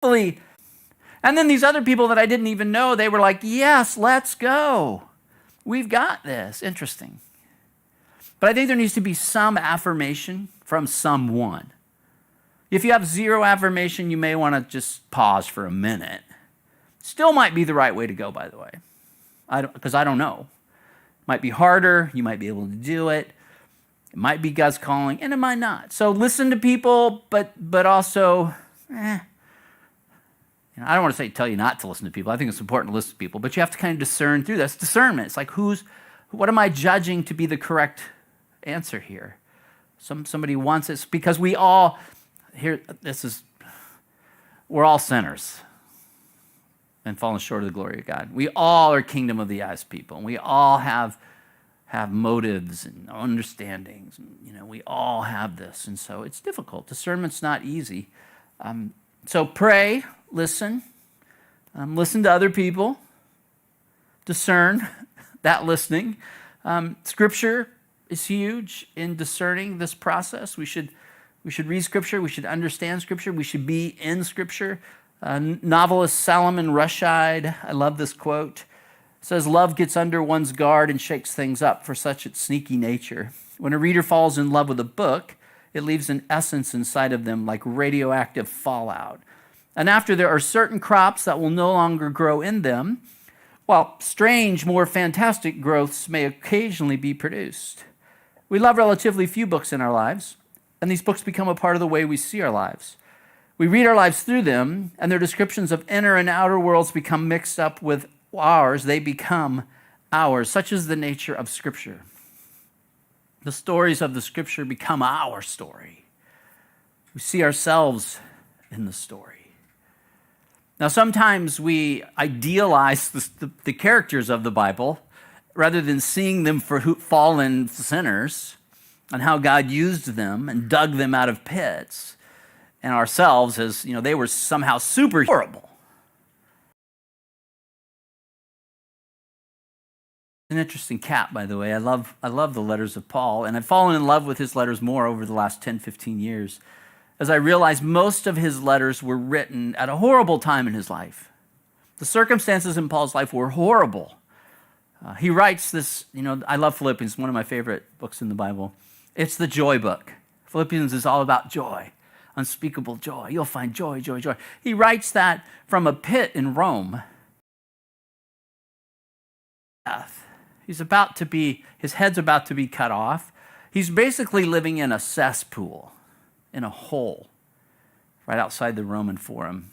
And then these other people that I didn't even know, they were like, yes, let's go. We've got this. Interesting. But I think there needs to be some affirmation from someone. If you have zero affirmation, you may want to just pause for a minute. Still might be the right way to go, by the way, because I don't know. It might be harder. You might be able to do it. It might be God's calling, and it might not. So listen to people, but also, I don't want to tell you not to listen to people. I think it's important to listen to people, but you have to kind of discern through this. Discernment. It's like, what am I judging to be the correct answer here? Somebody wants it, because we're all sinners and fallen short of the glory of God. We all are kingdom of the eyes people, and we all have motives and understandings. We all have this, and so it's difficult. Discernment's not easy. So pray, listen to other people, discern that listening. Scripture is huge in discerning this process. We should read Scripture. We should understand Scripture. We should be in Scripture. Novelist Salomon Rushdie, I love this quote, says, "Love gets under one's guard and shakes things up, for such its sneaky nature. When a reader falls in love with a book, it leaves an essence inside of them like radioactive fallout. And after there are certain crops that will no longer grow in them, while strange, more fantastic growths may occasionally be produced. We love relatively few books in our lives, and these books become a part of the way we see our lives. We read our lives through them, and their descriptions of inner and outer worlds become mixed up with ours. They become ours. Such is the nature of Scripture. The stories of the Scripture become our story. We see ourselves in the story. Now, sometimes we idealize the characters of the Bible rather than seeing them for fallen sinners and how God used them and dug them out of pits, and ourselves as, they were somehow super horrible. An interesting cat, by the way. I love the letters of Paul, and I've fallen in love with his letters more over the last 10, 15 years, as I realized most of his letters were written at a horrible time in his life. The circumstances in Paul's life were horrible. He writes this, I love Philippians, one of my favorite books in the Bible. It's the joy book. Philippians is all about joy, unspeakable joy. You'll find joy, joy, joy. He writes that from a pit in Rome. His head's about to be cut off. He's basically living in a cesspool, in a hole, right outside the Roman Forum.